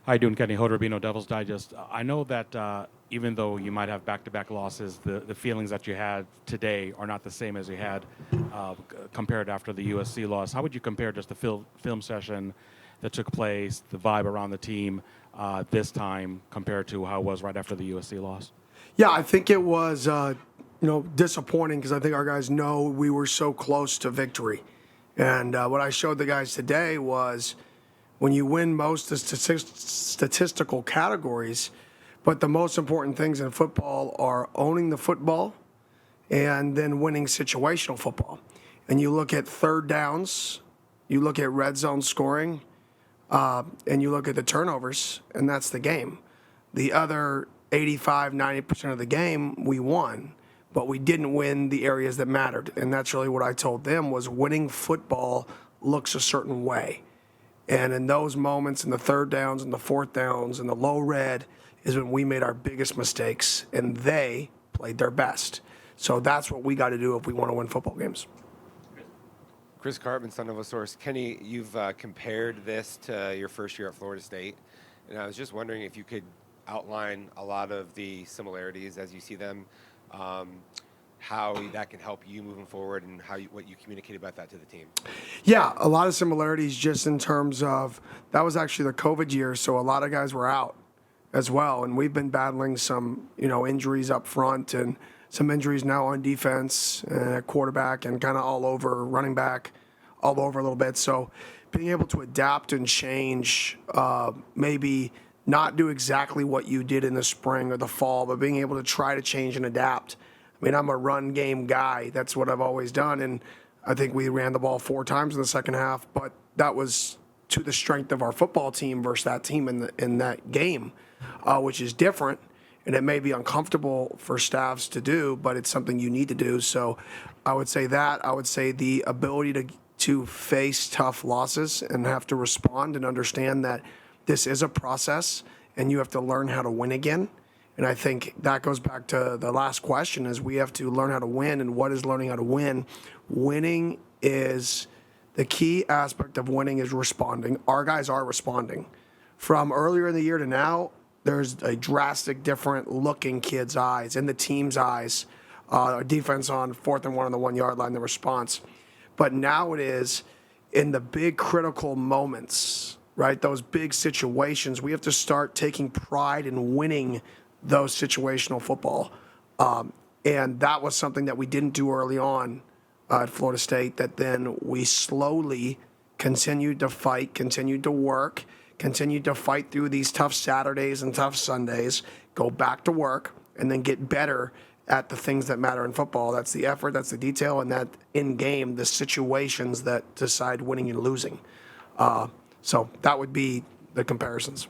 How you doing, Kenny Hoderabino, Devil's Digest? I know that even though you might have back-to-back losses, the feelings that you had today are not the same as you had compared after the USC loss. How would you compare just the film session that took place, the vibe around the team this time compared to how it was right after the USC loss? Yeah, I think it was disappointing because I think our guys know we were so close to victory. And what I showed the guys today was when you win most of the statistical categories, but the most important things in football are owning the football and then winning situational football. And you look at third downs, you look at red zone scoring, and you look at the turnovers, and that's the game. The other 85-90% of the game, we won, but we didn't win the areas that mattered. And that's really what I told them was winning football looks a certain way. And in those moments, in the third downs and the fourth downs and the low red, is when we made our biggest mistakes, and they played their best. So that's what we got to do if we want to win football games. Chris Cartman, son of a source. Kenny, you've compared this to your first year at Florida State, and I was just wondering if you could outline a lot of the similarities as you see them, how that can help you moving forward, and what you communicate about that to the team. Yeah, a lot of similarities just in terms of that was actually the COVID year, so a lot of guys were out as well, and we've been battling some injuries up front and some injuries now on defense, quarterback, and kind of all over, running back, all over a little bit. So being able to adapt and change, maybe not do exactly what you did in the spring or the fall, but being able to try to change and adapt. I mean, I'm a run game guy. That's what I've always done, and I think we ran the ball 4 times in the second half, but that was to the strength of our football team versus that team in that game, which is different. And it may be uncomfortable for staffs to do, but it's something you need to do. So I would say that. I would say the ability to face tough losses and have to respond and understand that this is a process and you have to learn how to win again. And I think that goes back to the last question is we have to learn how to win. And what is learning how to win? Winning is the key aspect of winning is responding. Our guys are responding. From earlier in the year to now, there's a drastic different look in kids' eyes, in the team's eyes. Defense on 4th and 1 on the 1 yard line, the response. But now it is in the big critical moments, right? Those big situations, we have to start taking pride in winning those situational football. And that was something that we didn't do early on at Florida State, that then we slowly continued to fight, continued to work, continued to fight through these tough Saturdays and tough Sundays, go back to work, and then get better at the things that matter in football. That's the effort, that's the detail, and that in-game, the situations that decide winning and losing. So that would be the comparisons.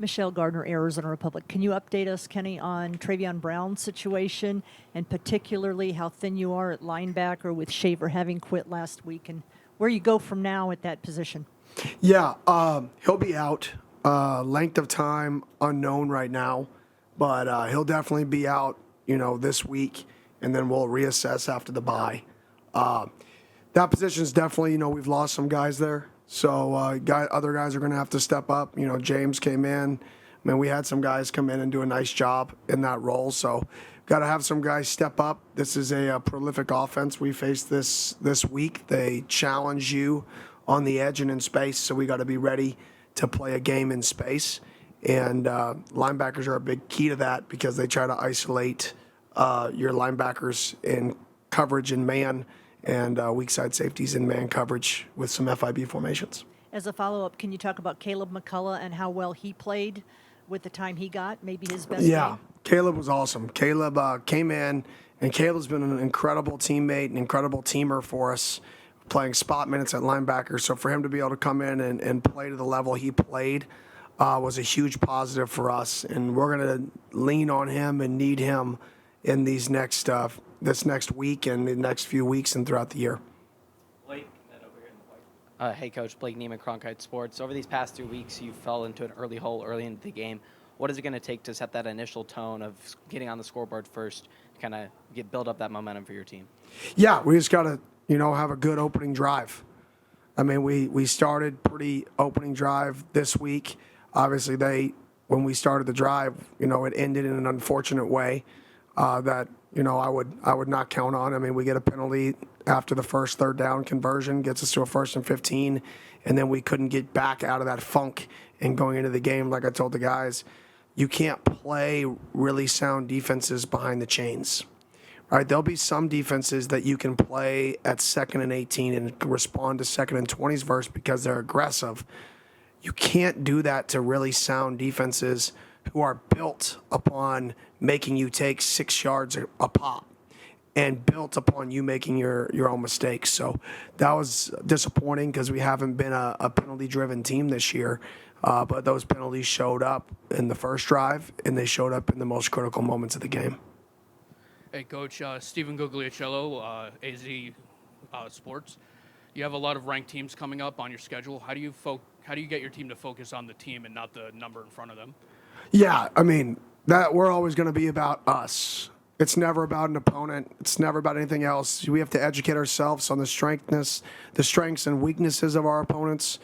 Michelle Gardner, Arizona Republic. Can you update us, Kenny, on Trayvion Brown's situation, and particularly how thin you are at linebacker with Shaver having quit last week, and where you go from now at that position? Yeah, he'll be out. Length of time unknown right now, but he'll definitely be out, this week, and then we'll reassess after the bye. That position's definitely, we've lost some guys there. So other guys are going to have to step up. James came in. I mean, we had some guys come in and do a nice job in that role. So got to have some guys step up. This is a prolific offense we faced this week. They challenge you on the edge and in space, so we got to be ready to play a game in space. And linebackers are a big key to that because they try to isolate your linebackers in coverage and man, and weak side safeties in man coverage with some FIB formations. As a follow-up, can you talk about Caleb McCullough and how well he played with the time he got, maybe his best game? Caleb was awesome. Caleb came in, and Caleb's been an incredible teammate, an incredible teamer for us, playing spot minutes at linebacker. So for him to be able to come in and play to the level he played was a huge positive for us. And we're going to lean on him and need him in these this next week and the next few weeks and throughout the year. Blake, and then over here in the white. Hey, Coach. Blake Neiman, Cronkite Sports. Over these past 2 weeks, you fell into an early hole early into the game. What is it going to take to set that initial tone of getting on the scoreboard first, to kind of build up that momentum for your team? Yeah, we just got to, have a good opening drive. I mean, we started pretty opening drive this week. Obviously, when we started the drive, it ended in an unfortunate way that I would not count on. I mean, we get a penalty after the first third down conversion, gets us to a 1st and 15, and then we couldn't get back out of that funk. And going into the game, like I told the guys, you can't play really sound defenses behind the chains. Right, there'll be some defenses that you can play at 2nd and 18 and respond to 2nd and 20s verse because they're aggressive. You can't do that to really sound defenses who are built upon making you take 6 yards a pop and built upon you making your own mistakes. So that was disappointing because we haven't been a penalty-driven team this year. But those penalties showed up in the first drive, and they showed up in the most critical moments of the game. Hey, Coach. Stephen Guglielcello, AZ Sports. You have a lot of ranked teams coming up on your schedule. How do you get your team to focus on the team and not the number in front of them? Yeah, I mean, that we're always going to be about us. It's never about an opponent. It's never about anything else. We have to educate ourselves on the strengths and weaknesses of our opponents,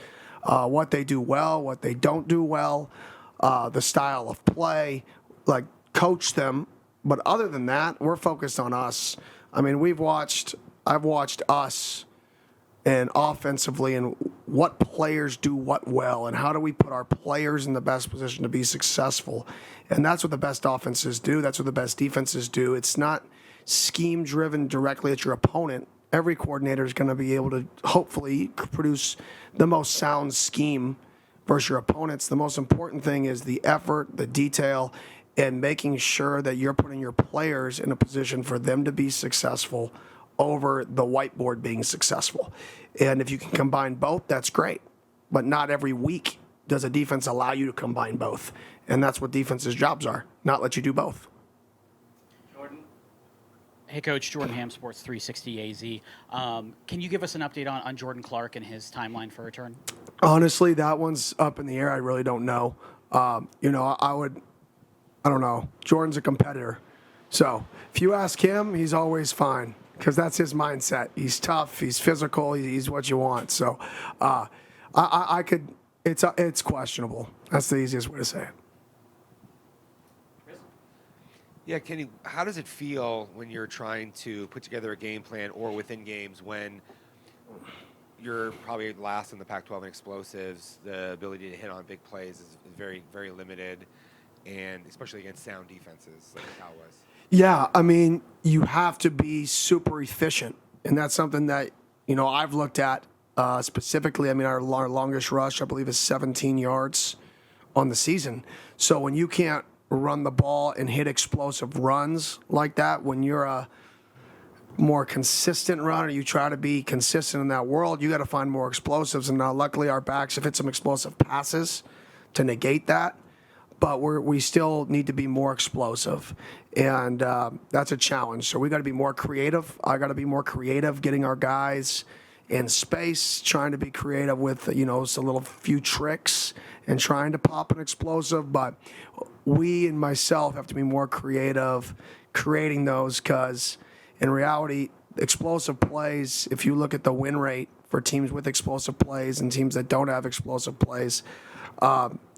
what they do well, what they don't do well, the style of play, like coach them. But other than that, we're focused on us. I mean, I've watched us and offensively and what players do what well and how do we put our players in the best position to be successful. And that's what the best offenses do. That's what the best defenses do. It's not scheme driven directly at your opponent. Every coordinator is going to be able to hopefully produce the most sound scheme versus your opponents. The most important thing is the effort, the detail, and making sure that you're putting your players in a position for them to be successful over the whiteboard being successful. And if you can combine both, that's great. But not every week does a defense allow you to combine both. And that's what defenses' jobs are, not let you do both. Hey, Coach, Jordan Ham, Sports 360 AZ. Can you give us an update on Jordan Clark and his timeline for return? Honestly, that one's up in the air. I really don't know. I don't know. Jordan's a competitor. So if you ask him, he's always fine because that's his mindset. He's tough. He's physical. He's what you want. So it's questionable. That's the easiest way to say it. Yeah, Kenny, how does it feel when you're trying to put together a game plan or within games when you're probably last in the Pac-12 in explosives, the ability to hit on big plays is very, very limited, and especially against sound defenses like Cal was? Yeah, I mean, you have to be super efficient, and that's something that, I've looked at specifically. I mean, our longest rush, I believe, is 17 yards on the season. So when you can't run the ball and hit explosive runs like that, when you're a more consistent runner, you try to be consistent in that world, you got to find more explosives. And now luckily our backs have hit some explosive passes to negate that, but we still need to be more explosive, and that's a challenge. So we got to be more creative. I got to be more creative getting our guys in space, trying to be creative with a few tricks and trying to pop an explosive. But we and myself have to be more creative creating those, because in reality, explosive plays, if you look at the win rate for teams with explosive plays and teams that don't have explosive plays,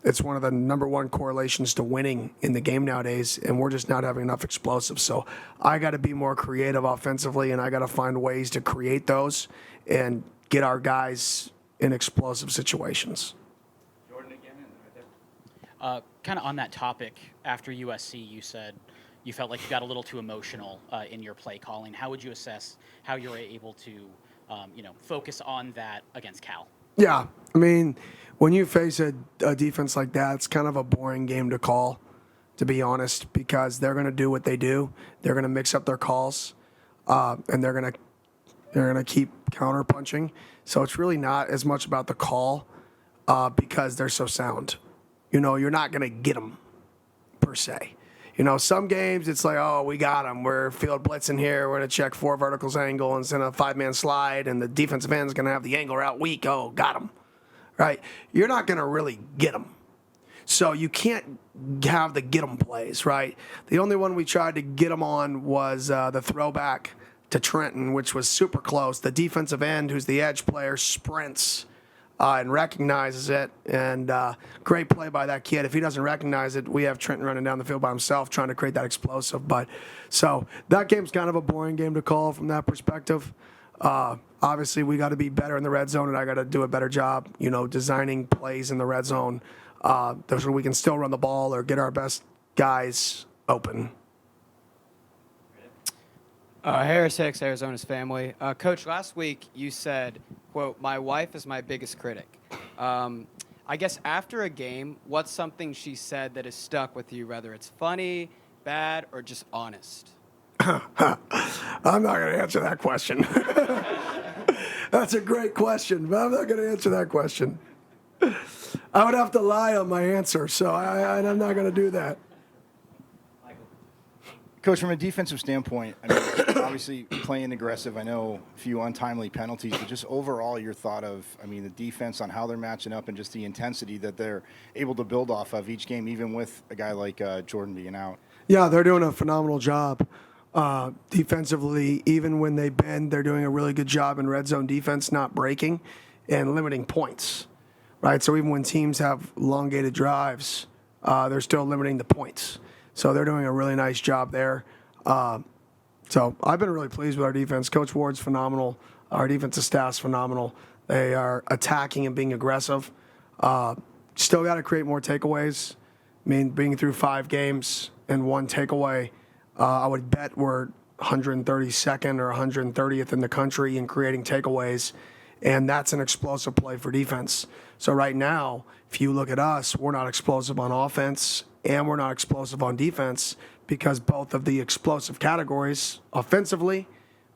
it's one of the number one correlations to winning in the game nowadays, and we're just not having enough explosives. So I got to be more creative offensively, and I got to find ways to create those and get our guys in explosive situations. Jordan again, right there. Kind of on that topic, after USC, you said you felt like you got a little too emotional in your play calling. How would you assess how you were able to, focus on that against Cal? Yeah, I mean, when you face a defense like that, it's kind of a boring game to call, to be honest, because they're going to do what they do. They're going to mix up their calls, and they're going to keep counterpunching. So it's really not as much about the call because they're so sound. You're not going to get them per se. Some games it's like, oh, we got them. We're field blitzing here. We're going to check 4 verticals angle and send a 5-man slide, and the defensive end's going to have the angle route weak. Oh, got them. Right? You're not going to really get them. So you can't have the get them plays, right? The only one we tried to get them on was the throwback to Trenton, which was super close. The defensive end, who's the edge player, sprints and recognizes it. And great play by that kid. If he doesn't recognize it, we have Trenton running down the field by himself trying to create that explosive. But so that game's kind of a boring game to call from that perspective. Obviously, we got to be better in the red zone, and I got to do a better job, designing plays in the red zone so we can still run the ball or get our best guys open. Harris Hicks, Arizona's family. Coach, last week you said, quote, "My wife is my biggest critic." I guess after a game, what's something she said that has stuck with you, whether it's funny, bad, or just honest? I'm not going to answer that question. That's a great question, but I'm not going to answer that question. I would have to lie on my answer, so I'm not going to do that. Coach, from a defensive standpoint, I mean, obviously playing aggressive, I know a few untimely penalties, but just overall your thought of, the defense on how they're matching up and just the intensity that they're able to build off of each game, even with a guy like Jordan being out. Yeah, they're doing a phenomenal job. Defensively, even when they bend, they're doing a really good job in red zone defense, not breaking and limiting points, right? So even when teams have elongated drives, they're still limiting the points. So they're doing a really nice job there. So I've been really pleased with our defense. Coach Ward's phenomenal. Our defensive staff's phenomenal. They are attacking and being aggressive. Still got to create more takeaways. Being through 5 games and 1 takeaway, I would bet we're 132nd or 130th in the country in creating takeaways, and that's an explosive play for defense. So right now, if you look at us, we're not explosive on offense and we're not explosive on defense because both of the explosive categories, offensively,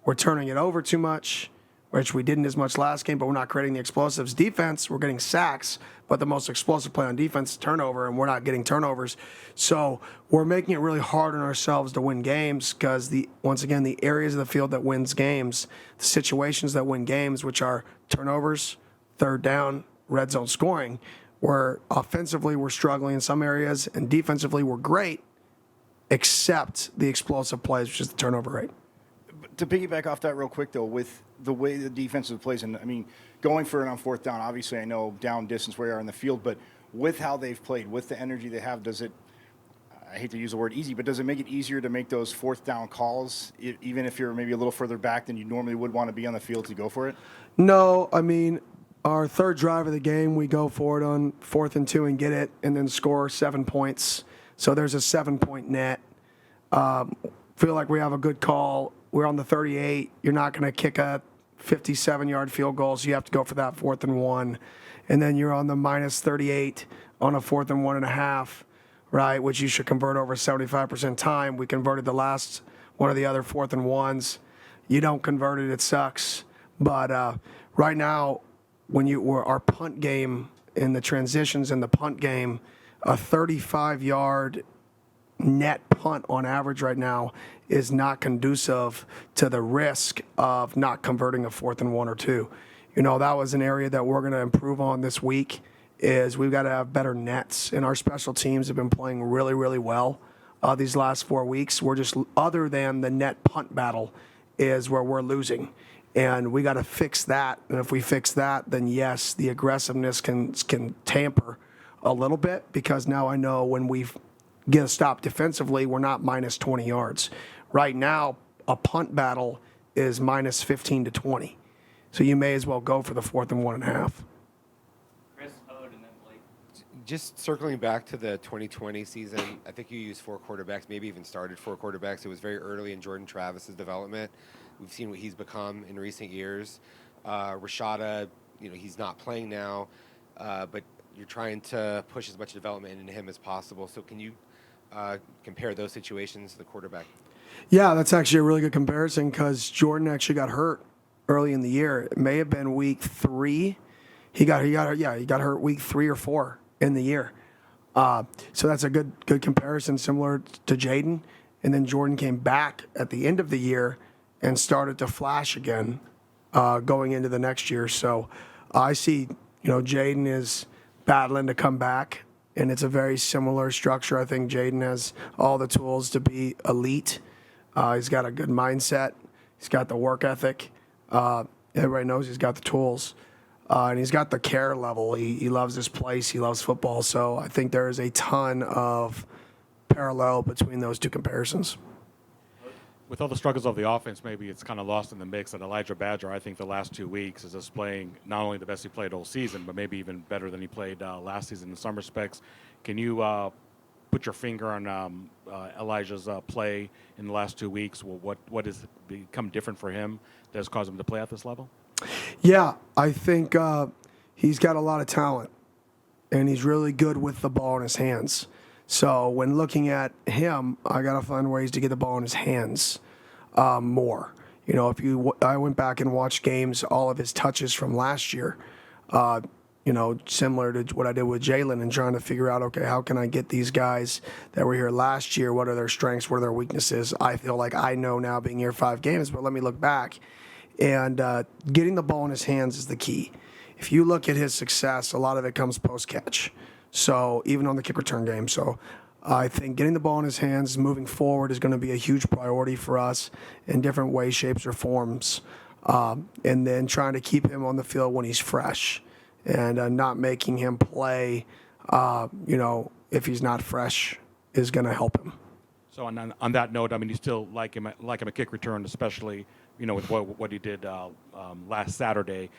we're turning it over too much, which we didn't as much last game, but we're not creating the explosives. Defense, we're getting sacks, but the most explosive play on defense is turnover, and we're not getting turnovers. So we're making it really hard on ourselves to win games because, once again, the areas of the field that wins games, the situations that win games, which are turnovers, third down, red zone scoring, where offensively we're struggling in some areas, and defensively we're great, except the explosive plays, which is the turnover rate. To piggyback off that real quick, though, with the way the defensive plays, and going for it on 4th down, obviously I know down distance where you are in the field, but with how they've played, with the energy they have, does it, I hate to use the word easy, but does it make it easier to make those 4th down calls, even if you're maybe a little further back than you normally would want to be on the field to go for it? No, our third drive of the game, we go for it on 4th and 2 and get it, and then score 7 points. So there's a 7-point net. Feel like we have a good call. We're on the 38. You're not going to kick a 57-yard field goal, so you have to go for that 4th and 1. And then you're on the minus 38 on a 4th and 1.5, right, which you should convert over 75% time. We converted the last one of the other 4th and 1s. You don't convert it, it sucks. But right now, our punt game in the transitions in the punt game, a 35-yard net punt on average right now is not conducive to the risk of not converting a 4th and 1 or 2. That was an area that we're going to improve on this week is we've got to have better nets, and our special teams have been playing really, really well these last 4 weeks. We're just, other than the net punt battle, is where we're losing. And we got to fix that. And if we fix that, then yes, the aggressiveness can tamper a little bit because now I know when we get a stop defensively, we're not minus 20 yards. Right now, a punt battle is minus 15 to 20. So you may as well go for the 4th and 1.5. Chris, Ode, and then Blake. Just circling back to the 2020 season, I think you used 4 quarterbacks, maybe even started 4 quarterbacks. It was very early in Jordan Travis's development. We've seen what he's become in recent years. Rashada, he's not playing now, but you're trying to push as much development into him as possible. So can you compare those situations to the quarterback? Yeah, that's actually a really good comparison because Jordan actually got hurt early in the year. It may have been week 3. He got hurt week 3 or 4 in the year. So that's a good comparison, similar to Jaden. And then Jordan came back at the end of the year and started to flash again going into the next year. So I see, Jaden is battling to come back, and it's a very similar structure. I think Jaden has all the tools to be elite. He's got a good mindset. He's got the work ethic. Everybody knows he's got the tools. And he's got the care level. He loves this place. He loves football. So I think there is a ton of parallel between those two comparisons. With all the struggles of the offense, maybe it's kind of lost in the mix that Elijah Badger, I think the last 2 weeks, is displaying not only the best he played all season, but maybe even better than he played last season in some respects. Can you put your finger on Elijah's play in the last 2 weeks? Well, what has become different for him that has caused him to play at this level? Yeah, I think he's got a lot of talent, and he's really good with the ball in his hands. So when looking at him, I got to find ways to get the ball in his hands more. You know, I went back and watched games, all of his touches from last year, you know, similar to what I did with Jalen, and trying to figure out, okay, how can I get these guys that were here last year? What are their strengths? What are their weaknesses? I feel like I know now being here 5 games, but let me look back. And getting the ball in his hands is the key. If you look at his success, a lot of it comes post-catch. So even on the kick return game. So I think getting the ball in his hands moving forward is going to be a huge priority for us in different ways, shapes, or forms. And then trying to keep him on the field when he's fresh and not making him play, you know, if he's not fresh is going to help him. So on that note, I mean, you still like him a kick return, especially, you know, with what he did last Saturday.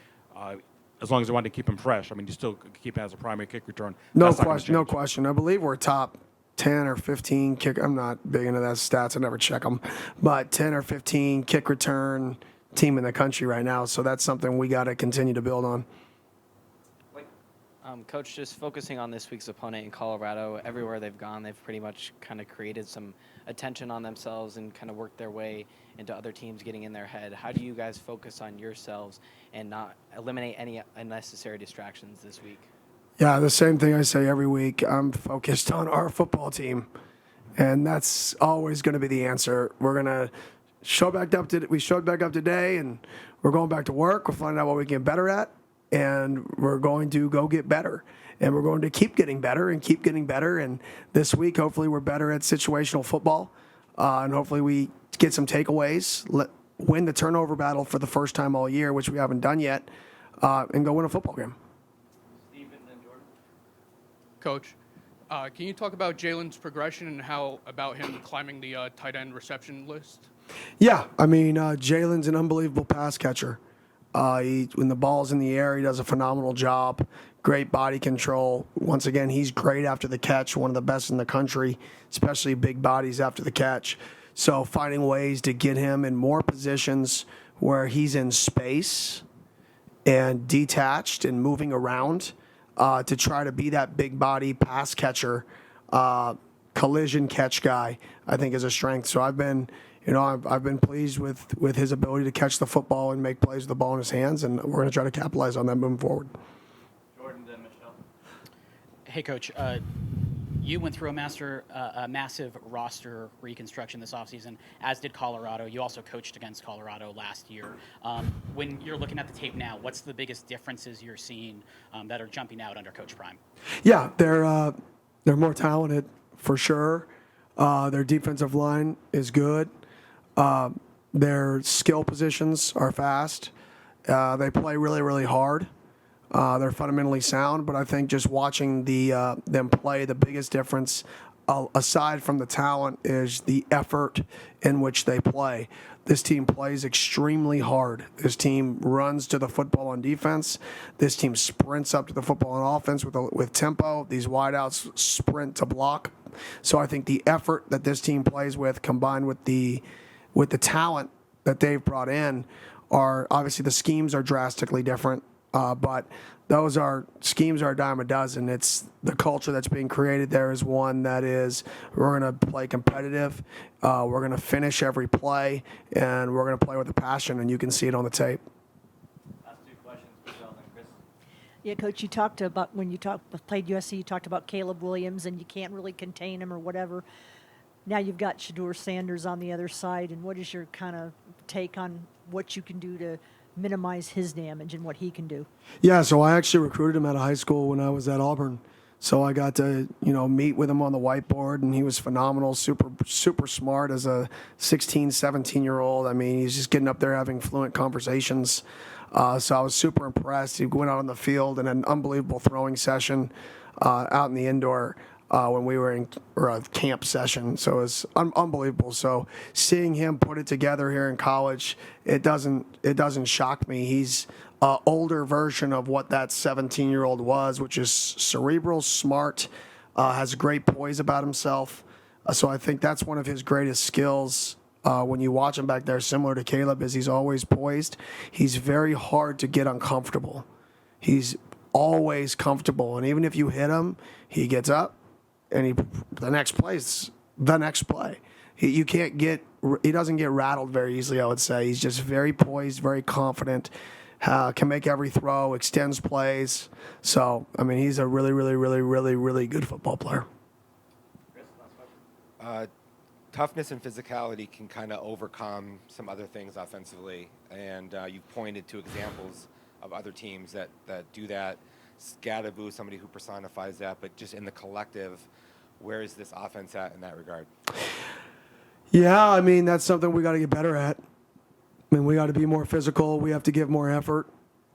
As long as you want to keep him fresh, I mean, you still keep him as a primary kick return. No question, no question. I believe we're top 10 or 15 kick. I'm not big into that stats. I never check them, but 10 or 15 kick return team in the country right now. So that's something we got to continue to build on. Coach, just focusing on this week's opponent in Colorado, everywhere they've gone, they've pretty much kind of created some attention on themselves and kind of worked their way into other teams getting in their head. How do you guys focus on yourselves and not eliminate any unnecessary distractions this week? Yeah, the same thing I say every week. I'm focused on our football team, and that's always going to be the answer. We're going to we showed back up today, and we're going back to work. We're finding out what we can get better at. And we're going to go get better. And we're going to keep getting better and keep getting better. And this week, hopefully, we're better at situational football. And hopefully we get some takeaways, win the turnover battle for the first time all year, which we haven't done yet, and go win a football game. Stephen and Jordan. Coach, can you talk about Jalen's progression and how about him climbing the tight end reception list? Yeah, I mean, Jalen's an unbelievable pass catcher. When the ball's in the air, he does a phenomenal job. Great body control. Once again, he's great after the catch, one of the best in the country, especially big bodies after the catch. So finding ways to get him in more positions where he's in space and detached and moving around to try to be that big body pass catcher, collision catch guy, I think is a strength. So I've been pleased with his ability to catch the football and make plays with the ball in his hands, and we're going to try to capitalize on that moving forward. Jordan, then Michelle. Hey, Coach. You went through a massive roster reconstruction this offseason, as did Colorado. You also coached against Colorado last year. When you're looking at the tape now, what's the biggest differences you're seeing that are jumping out under Coach Prime? Yeah, they're more talented for sure. Their defensive line is good. Their skill positions are fast. They play really, really hard. They're fundamentally sound, but I think just watching them play, the biggest difference, aside from the talent, is the effort in which they play. This team plays extremely hard. This team runs to the football on defense. This team sprints up to the football on offense with tempo. These wideouts sprint to block. So I think the effort that this team plays with, combined with the talent that they've brought in, are obviously the schemes are drastically different. But those schemes are a dime a dozen. It's the culture that's being created there is one that is, we're going to play competitive. We're going to finish every play, and we're going to play with a passion, and you can see it on the tape. Last 2 questions, Michelle and Chris. Yeah, Coach, you talked about when you played USC, you talked about Caleb Williams, and you can't really contain him or whatever. Now you've got Chidur Sanders on the other side, and what is your kind of take on what you can do to minimize his damage and what he can do? Yeah, so I actually recruited him out of high school when I was at Auburn. So I got to, meet with him on the whiteboard, and he was phenomenal, super smart as a 16, 17-year-old. I mean, he's just getting up there having fluent conversations. So I was super impressed. He went out on the field in an unbelievable throwing session out in the indoor when we were in a camp session. So it was unbelievable. So seeing him put it together here in college, it doesn't shock me. He's older version of what that 17-year-old was, which is cerebral, smart, has great poise about himself. So I think that's one of his greatest skills. When you watch him back there, similar to Caleb, is he's always poised. He's very hard to get uncomfortable. He's always comfortable, and even if you hit him, he gets up, and the next play's the next play. He doesn't get rattled very easily, I would say. He's just very poised, very confident. Can make every throw, extends plays. So, I mean, he's a really, really, really, really, really good football player. Toughness and physicality can kind of overcome some other things offensively, and you've pointed to examples of other teams that do that. Scadaboo, somebody who personifies that, but just in the collective, where is this offense at in that regard? Yeah, I mean, that's something we got to get better at. I mean, we got to be more physical. We have to give more effort.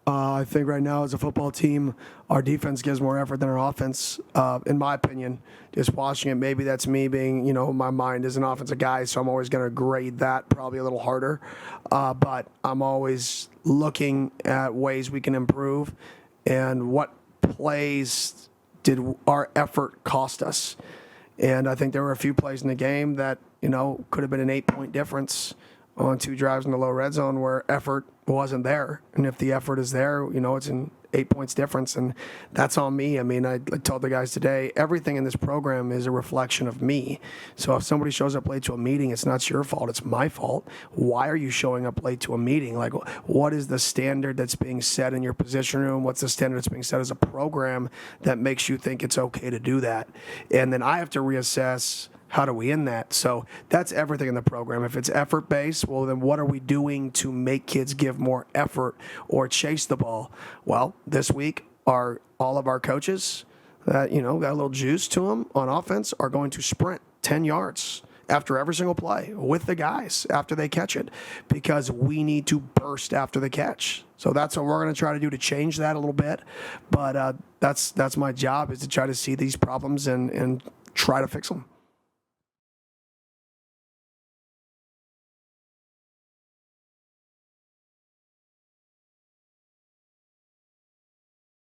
I think right now as a football team, our defense gives more effort than our offense, in my opinion. Just watching it, maybe that's me being, my mind is an offensive guy, so I'm always going to grade that probably a little harder. But I'm always looking at ways we can improve and what plays did our effort cost us. And I think there were a few plays in the game that, could have been an 8-point difference on 2 drives in the low red zone where effort wasn't there. And if the effort is there, it's an 8 points difference. And that's on me. I mean, I told the guys today, everything in this program is a reflection of me. So if somebody shows up late to a meeting, it's not your fault. It's my fault. Why are you showing up late to a meeting? Like, what is the standard that's being set in your position room? What's the standard that's being set as a program that makes you think it's okay to do that? And then I have to reassess, how do we end that? So that's everything in the program. If it's effort-based, well, then what are we doing to make kids give more effort or chase the ball? Well, this week, all of our coaches that, got a little juice to them on offense are going to sprint 10 yards after every single play with the guys after they catch it, because we need to burst after the catch. So that's what we're going to try to do to change that a little bit. But that's my job, is to try to see these problems and try to fix them.